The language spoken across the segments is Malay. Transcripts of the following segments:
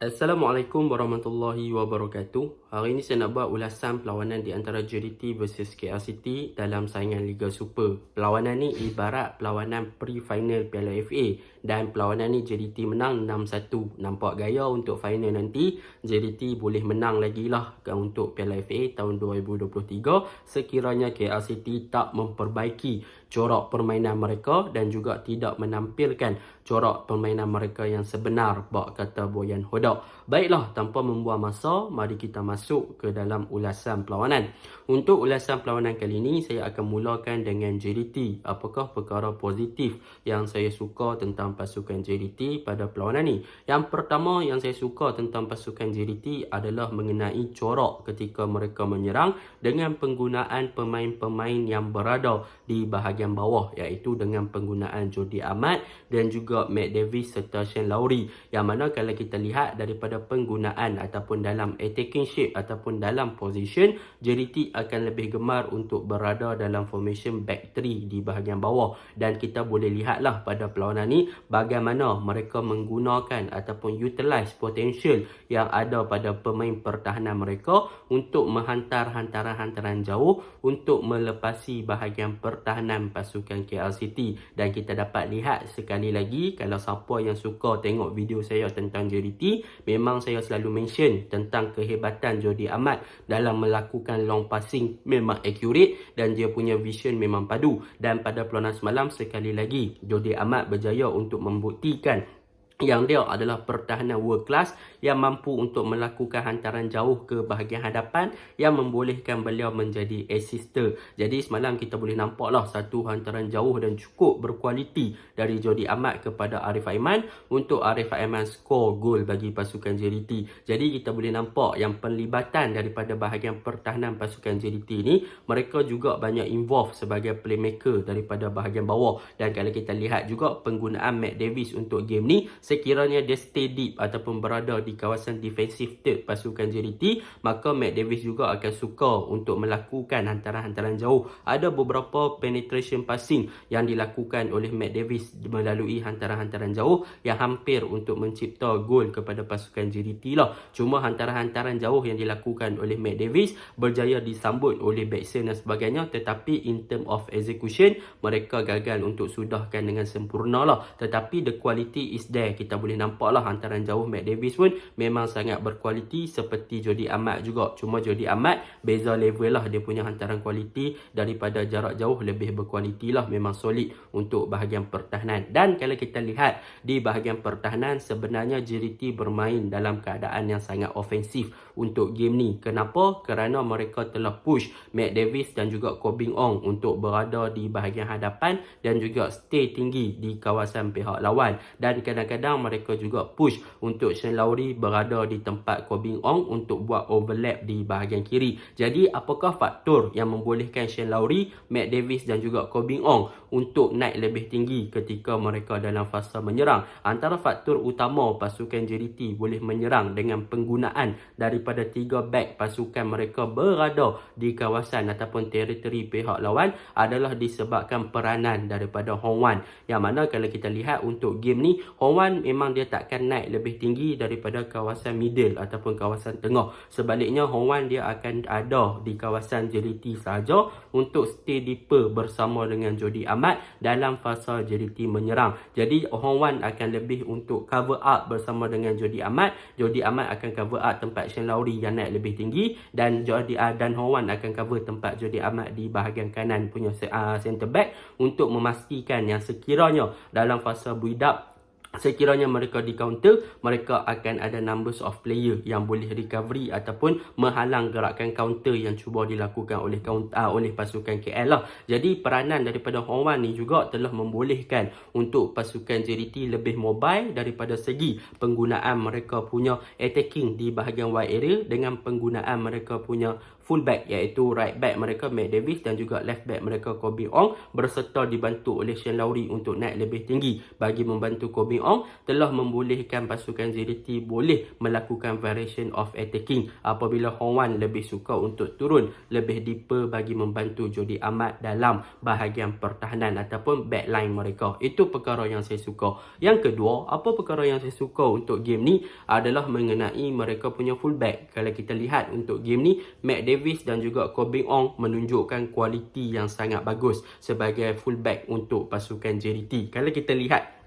Assalamualaikum warahmatullahi wabarakatuh. Hari ini saya nak buat ulasan perlawanan di antara JDT versus KL City dalam saingan Liga Super. Perlawanan ni ibarat perlawanan pre-final Piala FA dan perlawanan ni JDT menang 6-1. Nampak gaya untuk final nanti JDT boleh menang lagi lah untuk Piala FA tahun 2023 sekiranya KL City tak memperbaiki corak permainan mereka dan juga tidak menampilkan corak permainan mereka yang sebenar, bak kata Boyan Hodak. Baiklah, tanpa membuang masa, mari kita masuk ke dalam ulasan perlawanan. Untuk ulasan perlawanan kali ini, saya akan mulakan dengan JDT. Apakah perkara positif yang saya suka tentang pasukan JDT pada perlawanan ni? Yang pertama yang saya suka tentang pasukan JDT adalah mengenai corak ketika mereka menyerang dengan penggunaan pemain-pemain yang berada di bahagian bawah, iaitu dengan penggunaan Jordi Amat dan juga Matt Davis serta Shane Lowry, yang mana kalau kita lihat daripada penggunaan ataupun dalam attacking shape ataupun dalam position, JDT akan lebih gemar untuk berada dalam formation back 3 di bahagian bawah. Dan kita boleh lihatlah pada perlawanan ni bagaimana mereka menggunakan ataupun utilize potential yang ada pada pemain pertahanan mereka untuk menghantar hantaran-hantaran jauh untuk melepasi bahagian pertahanan pasukan KL City. Dan kita dapat lihat sekali lagi, kalau siapa yang suka tengok video saya tentang JDT, memang saya selalu mention tentang kehebatan Jordi Amat dalam melakukan long passing, memang accurate dan dia punya vision memang padu. Dan pada perlawanan semalam sekali lagi Jordi Amat berjaya untuk membuktikan yang dia adalah pertahanan world class yang mampu untuk melakukan hantaran jauh ke bahagian hadapan yang membolehkan beliau menjadi assister. Jadi semalam kita boleh nampaklah satu hantaran jauh dan cukup berkualiti dari Jordi Amat kepada Arif Aiman untuk Arif Aiman skor gol bagi pasukan JDT. Jadi kita boleh nampak yang penlibatan daripada bahagian pertahanan pasukan JDT ni, mereka juga banyak involve sebagai playmaker daripada bahagian bawah. Dan kalau kita lihat juga penggunaan Matt Davis untuk game ni, sekiranya dia stay deep ataupun berada di kawasan defensive third pasukan JDT, maka Matt Davis juga akan suka untuk melakukan hantaran-hantaran jauh. Ada beberapa penetration passing yang dilakukan oleh Matt Davis melalui hantaran-hantaran jauh yang hampir untuk mencipta gol kepada pasukan JDT lah. Cuma hantaran-hantaran jauh yang dilakukan oleh Matt Davis berjaya disambut oleh batsman dan sebagainya, tetapi in term of execution mereka gagal untuk sudahkan dengan sempurna lah. Tetapi the quality is there. Kita boleh nampaklah hantaran jauh Matt Davis pun memang sangat berkualiti seperti Jordi Amat juga. Cuma Jordi Amat beza level lah, dia punya hantaran kualiti daripada jarak jauh lebih berkualiti lah, memang solid untuk bahagian pertahanan. Dan kalau kita lihat di bahagian pertahanan, sebenarnya JDT bermain dalam keadaan yang sangat ofensif untuk game ni. Kenapa? Kerana mereka telah push Matt Davis dan juga Kobing Ong untuk berada di bahagian hadapan dan juga stay tinggi di kawasan pihak lawan. Dan kadang-kadang mereka juga push untuk Shane Lowry berada di tempat Kobing Ong untuk buat overlap di bahagian kiri. Jadi apakah faktor yang membolehkan Shane Lowry, Matt Davis dan juga Kobing Ong untuk naik lebih tinggi ketika mereka dalam fasa menyerang? Antara faktor utama pasukan JDT boleh menyerang dengan penggunaan daripada 3 back pasukan mereka berada di kawasan ataupun teritori pihak lawan adalah disebabkan peranan daripada Hong Wan, yang mana kalau kita lihat untuk game ni, Hong Wan memang dia takkan naik lebih tinggi daripada kawasan middle ataupun kawasan tengah. Sebaliknya Hong Wan dia akan ada di kawasan JDT sahaja untuk stay deeper bersama dengan Jordi Amat dalam fasa JDT menyerang. Jadi Hong Wan akan lebih untuk cover up bersama dengan Jordi Amat. Jordi Amat akan cover up tempat Shane Lowry yang naik lebih tinggi, dan Hong Wan akan cover tempat Jordi Amat di bahagian kanan punya centre back untuk memastikan yang sekiranya dalam fasa build up, sekiranya mereka di counter, mereka akan ada numbers of player yang boleh recovery ataupun menghalang gerakan counter yang cuba dilakukan oleh pasukan KL lah. Jadi peranan daripada Hong Wan ni juga telah membolehkan untuk pasukan JDT lebih mobile daripada segi penggunaan mereka punya attacking di bahagian wide area dengan penggunaan mereka punya fullback iaitu right back mereka Matt Davis dan juga left back mereka Kobe Ong berserta dibantu oleh Shane Lowry untuk naik lebih tinggi bagi membantu Kobe Ong telah membolehkan pasukan JDT boleh melakukan variation of attacking apabila Hong Wan lebih suka untuk turun lebih deeper bagi membantu Jody Ahmad dalam bahagian pertahanan ataupun backline mereka. Itu perkara yang saya suka. Yang kedua, apa perkara yang saya suka untuk game ni adalah mengenai mereka punya fullback. Kalau kita lihat untuk game ni, Matt Davis dan juga Kobe Ong menunjukkan kualiti yang sangat bagus sebagai fullback untuk pasukan JDT. Kalau kita lihat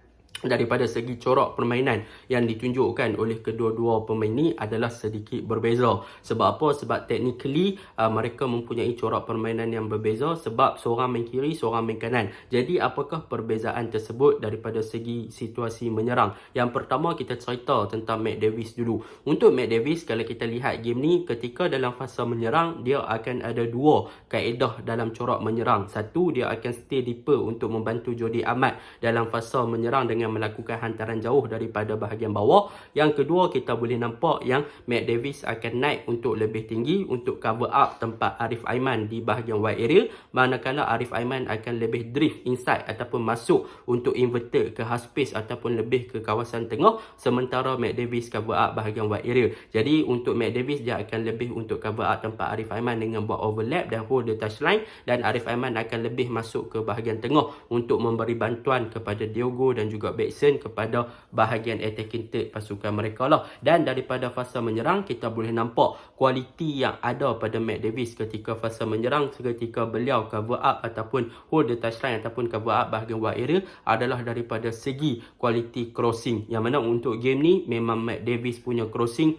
daripada segi corak permainan yang ditunjukkan oleh kedua-dua pemain ni adalah sedikit berbeza. Sebab apa? Sebab technically mereka mempunyai corak permainan yang berbeza sebab seorang main kiri, seorang main kanan. Jadi apakah perbezaan tersebut daripada segi situasi menyerang? Yang pertama kita cerita tentang Matt Davis dulu. Untuk Matt Davis, kalau kita lihat game ni, ketika dalam fasa menyerang, dia akan ada dua kaedah dalam corak menyerang. Satu, dia akan stay deeper untuk membantu Jody Ahmad dalam fasa menyerang dengan melakukan hantaran jauh daripada bahagian bawah. Yang kedua, kita boleh nampak yang Matt Davis akan naik untuk lebih tinggi untuk cover up tempat Arif Aiman di bahagian wide area, manakala Arif Aiman akan lebih drift inside ataupun masuk untuk inverted ke half space ataupun lebih ke kawasan tengah, sementara Matt Davis cover up bahagian wide area. Jadi untuk Matt Davis, dia akan lebih untuk cover up tempat Arif Aiman dengan buat overlap dan hold the touchline, dan Arif Aiman akan lebih masuk ke bahagian tengah untuk memberi bantuan kepada Diogo dan juga Backson kepada bahagian attacking third pasukan mereka lah. Dan daripada fasa menyerang, kita boleh nampak kualiti yang ada pada Matt Davis ketika fasa menyerang, ketika beliau cover up ataupun hold the touchline ataupun cover up bahagian wide area adalah daripada segi kualiti crossing, yang mana untuk game ni memang Matt Davis punya crossing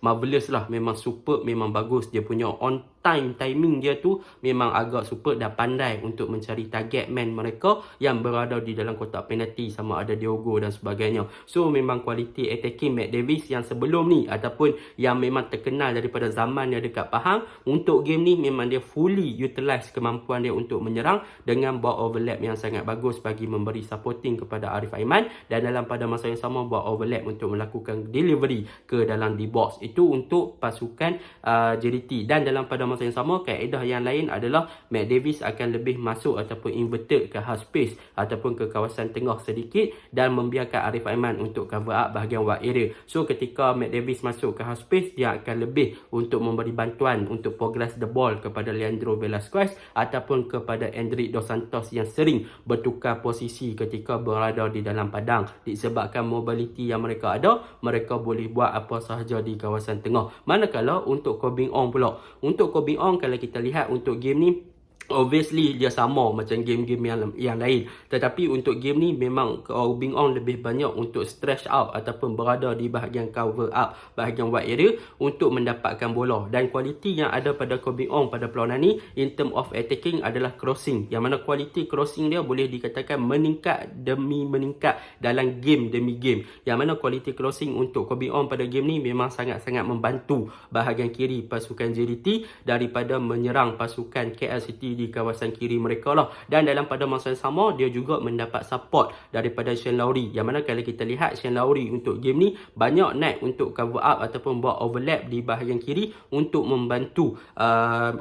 marvelous lah, memang super, memang bagus. Dia punya on timing dia tu memang agak super dan pandai untuk mencari target man mereka yang berada di dalam kotak penalti, sama ada Diogo dan sebagainya. So memang kualiti attacking Matt Davis yang sebelum ni ataupun yang memang terkenal daripada zaman dia dekat Pahang, untuk game ni memang dia fully utilize kemampuan dia untuk menyerang dengan buat overlap yang sangat bagus bagi memberi supporting kepada Arif Aiman, dan dalam pada masa yang sama buat overlap untuk melakukan delivery ke dalam D-box. Itu untuk pasukan JDT. Dan dalam pada masa yang sama, kaedah yang lain adalah Matt Davis akan lebih masuk ataupun inverted ke half space ataupun ke kawasan tengah sedikit dan membiarkan Arif Aiman untuk cover up bahagian wide area. So ketika Matt Davis masuk ke half space, dia akan lebih untuk memberi bantuan untuk progress the ball kepada Leandro Velasquez ataupun kepada Endrick Dos Santos yang sering bertukar posisi ketika berada di dalam padang. Disebabkan mobility yang mereka ada, mereka boleh buat apa sahaja di kawasan tengah. Manakala untuk Kobe Ong pula, untuk Kobe Ong kalau kita lihat untuk game ni, obviously dia sama macam game-game yang lain, tetapi untuk game ni memang Kobe Ong lebih banyak untuk stretch out ataupun berada di bahagian cover up bahagian wide area untuk mendapatkan bola. Dan kualiti yang ada pada Kobe Ong pada perlawanan ni in term of attacking adalah crossing, yang mana kualiti crossing dia boleh dikatakan meningkat demi meningkat dalam game demi game, yang mana kualiti crossing untuk Kobe Ong pada game ni memang sangat-sangat membantu bahagian kiri pasukan JDT daripada menyerang pasukan KL City di kawasan kiri mereka lah. Dan dalam pada masa yang sama, dia juga mendapat support daripada Shane Lowry, yang mana kalau kita lihat Shane Lowry untuk game ni banyak naik untuk cover up ataupun buat overlap di bahagian kiri untuk membantu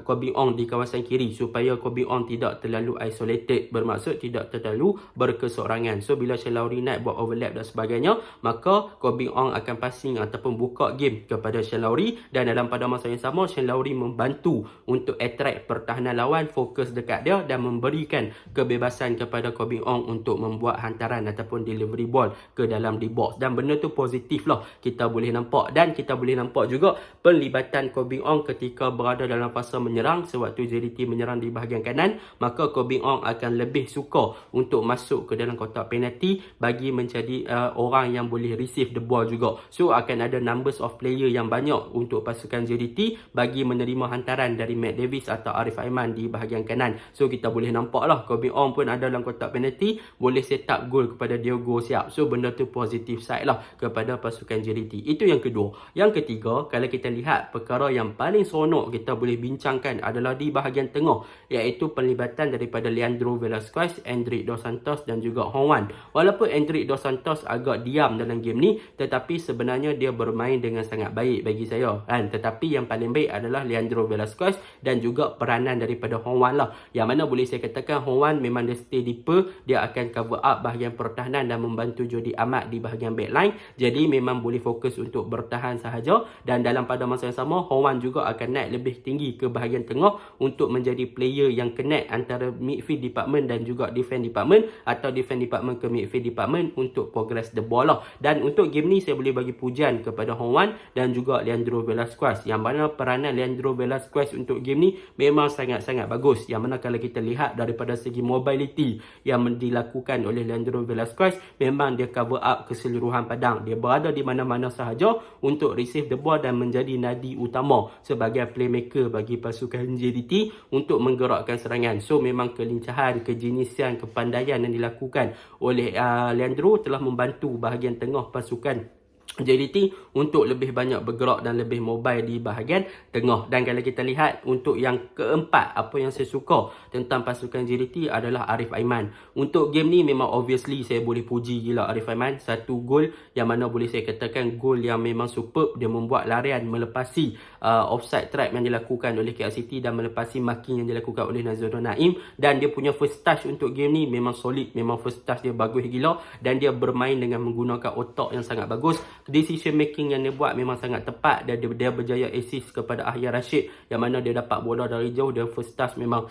Kobe Ong di kawasan kiri supaya Kobe Ong tidak terlalu isolated, bermaksud tidak terlalu berkesorangan. So bila Shane Lowry naik buat overlap dan sebagainya, maka Kobe Ong akan passing ataupun buka game kepada Shane Lowry, dan dalam pada masa yang sama Shane Lowry membantu untuk attract pertahanan lawan, fokus dekat dia dan memberikan kebebasan kepada Kobe Ong untuk membuat hantaran ataupun delivery ball ke dalam D-box. Dan benda tu positif lah kita boleh nampak. Dan kita boleh nampak juga penlibatan Kobe Ong ketika berada dalam fasa menyerang. Sewaktu JDT menyerang di bahagian kanan, maka Kobe Ong akan lebih suka untuk masuk ke dalam kotak penalti bagi menjadi orang yang boleh receive the ball juga. So akan ada numbers of player yang banyak untuk pasukan JDT bagi menerima hantaran dari Matt Davis atau Arif Aiman di bahagian bahagian kanan. So kita boleh nampak lah Kobe Ong pun ada dalam kotak penalty, boleh set up gol kepada Diogo siap. So benda tu positif side lah kepada pasukan JDT. Itu yang kedua. Yang ketiga, kalau kita lihat perkara yang paling seronok kita boleh bincangkan adalah di bahagian tengah, iaitu pelibatan daripada Leandro Velasquez, Endrick Dos Santos dan juga Hong Wan. Walaupun Endrick Dos Santos agak diam dalam game ni, tetapi sebenarnya dia bermain dengan sangat baik bagi saya kan. Tetapi yang paling baik adalah Leandro Velasquez dan juga peranan daripada Hong Wan lah, yang mana boleh saya katakan Hong Wan memang dia stay deeper, dia akan cover up bahagian pertahanan dan membantu Jody Amat di bahagian backline. Jadi memang boleh fokus untuk bertahan sahaja, dan dalam pada masa yang sama Hong Wan juga akan naik lebih tinggi ke bahagian tengah untuk menjadi player yang connect antara midfield department dan juga defense department, atau defense department ke midfield department untuk progress the ball lah. Dan untuk game ni saya boleh bagi pujian kepada Hong Wan dan juga Leandro Velasquez, yang mana peranan Leandro Velasquez untuk game ni memang sangat-sangat bagus. Yang mana kalau kita lihat daripada segi mobility yang dilakukan oleh Leandro Velasquez, memang dia cover up keseluruhan padang. Dia berada di mana-mana sahaja untuk receive the ball dan menjadi nadi utama sebagai playmaker bagi pasukan JDT untuk menggerakkan serangan. So memang kelincahan, kejeniusan, kepandaian yang dilakukan oleh Leandro telah membantu bahagian tengah pasukan JDT untuk lebih banyak bergerak dan lebih mobile di bahagian tengah. Dan kalau kita lihat untuk yang keempat, apa yang saya suka tentang pasukan JDT adalah Arif Aiman. Untuk game ni memang obviously saya boleh puji gila Arif Aiman. Satu gol yang mana boleh saya katakan gol yang memang superb. Dia membuat larian melepasi offside trap yang dilakukan oleh KL City dan melepasi marking yang dilakukan oleh Nazrul Naim. Dan dia punya first touch untuk game ni memang solid. Memang first touch dia bagus gila, dan dia bermain dengan menggunakan otak yang sangat bagus. Decision making yang dia buat memang sangat tepat, dan dia berjaya assist kepada Ahya Rashid, yang mana dia dapat bola dari jauh. Dia first touch memang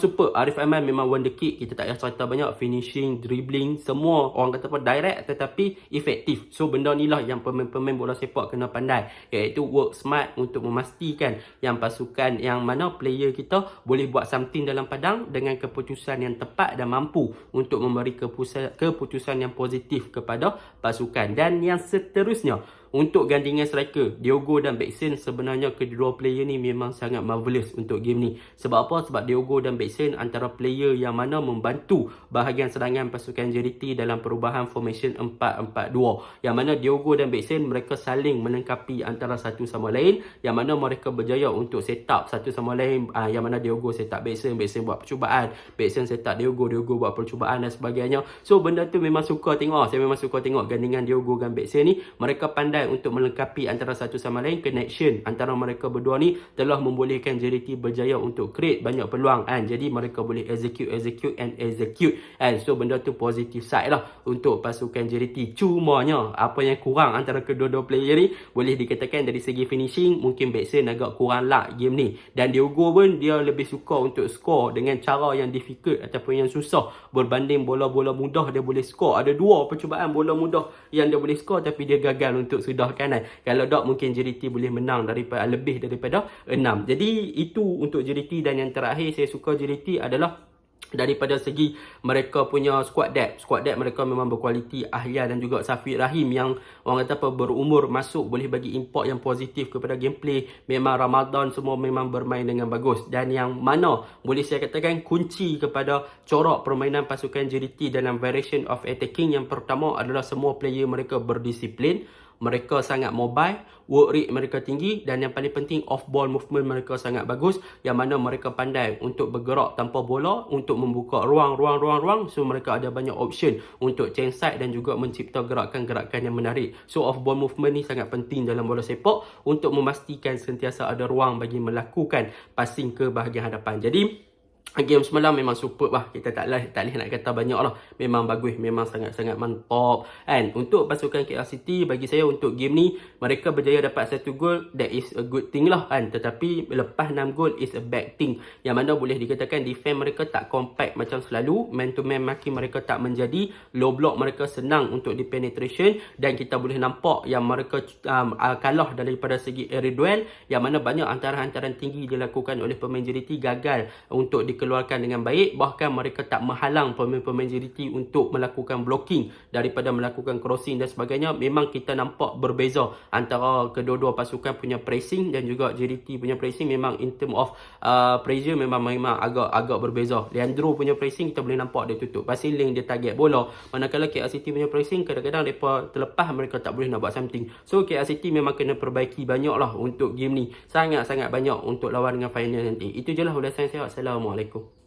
super. Arif Aiman memang wonder kid, kita tak payah cerita banyak. Finishing, dribbling, semua orang kata apa direct tetapi efektif. So benda ni lah yang pemain-pemain bola sepak kena pandai, iaitu work smart untuk memastikan yang pasukan yang mana player kita boleh buat something dalam padang dengan keputusan yang tepat dan mampu untuk memberi keputusan yang positif kepada pasukan. Dan yang seterusnya, untuk gandingan striker Diogo dan Bexon, sebenarnya kedua player ni memang sangat marvelous untuk game ni. Sebab apa? Sebab Diogo dan Bexon antara player yang mana membantu bahagian serangan pasukan JDT dalam perubahan formation 4-4-2, yang mana Diogo dan Bexon mereka saling melengkapi antara satu sama lain, yang mana mereka berjaya untuk set up satu sama lain. Yang mana Diogo set up Bexon, Bexon buat percubaan, Bexon set up Diogo, Diogo buat percubaan dan sebagainya. So benda tu memang suka tengok. Saya memang suka tengok gandingan Diogo dan Bexon ni. Mereka pandai untuk melengkapi antara satu sama lain. Connection antara mereka berdua ni telah membolehkan JDT berjaya untuk create banyak peluang kan. Jadi mereka boleh execute and so benda tu positive side lah untuk pasukan JDT. Cumanya apa yang kurang antara kedua-dua player ni, boleh dikatakan dari segi finishing mungkin Bexon agak kurang luck game ni, dan Diogo pun dia lebih suka untuk score dengan cara yang difficult ataupun yang susah berbanding bola-bola mudah dia boleh score. Ada dua percubaan bola mudah yang dia boleh score tapi dia gagal untuk sudah kanan. Kalau tak mungkin JDT boleh menang daripada lebih daripada 6. Jadi itu untuk JDT. Dan yang terakhir saya suka JDT adalah daripada segi mereka punya squad depth. Squad depth mereka memang berkualiti. Ahlia dan juga Safiq Rahim yang orang kata apa berumur masuk boleh bagi import yang positif kepada gameplay. Memang Ramadan semua memang bermain dengan bagus, dan yang mana boleh saya katakan kunci kepada corak permainan pasukan JDT dalam variation of attacking, yang pertama adalah semua player mereka berdisiplin, mereka sangat mobile, work rate mereka tinggi, dan yang paling penting off ball movement mereka sangat bagus, yang mana mereka pandai untuk bergerak tanpa bola untuk membuka ruang. So mereka ada banyak option untuk change side dan juga mencipta gerakan-gerakan yang menarik. So off ball movement ni sangat penting dalam bola sepak untuk memastikan sentiasa ada ruang bagi melakukan passing ke bahagian hadapan. Jadi game semalam memang superb lah. Kita tak boleh nak kata banyak lah. Memang bagus. Memang sangat-sangat mantap. And untuk pasukan KL City, bagi saya untuk game ni, mereka berjaya dapat satu gol. That is a good thing lah kan. Tetapi lepas 6 gol is a bad thing. Yang mana boleh dikatakan defense mereka tak compact macam selalu. Man to man marking mereka tak menjadi. Low block mereka senang untuk di penetration. Dan kita boleh nampak yang mereka kalah daripada segi aerial duel. Yang mana banyak hantaran-hantaran tinggi dilakukan oleh pemain JDT gagal untuk dikeluarkan dengan baik. Bahkan mereka tak menghalang pemain-pemain JDT untuk melakukan blocking daripada melakukan crossing dan sebagainya. Memang kita nampak berbeza antara kedua-dua pasukan punya pressing dan juga JDT punya pressing. Memang in term of pressure memang agak berbeza. Leandro punya pressing kita boleh nampak dia tutup passing lane, dia target bola. Manakala KL City punya pressing kadang-kadang mereka terlepas, mereka tak boleh nak buat something. So KL City memang kena perbaiki banyak lah untuk game ni. Sangat-sangat banyak untuk lawan dengan final nanti. Itu je lah ulasan saya. Assalamualaikum.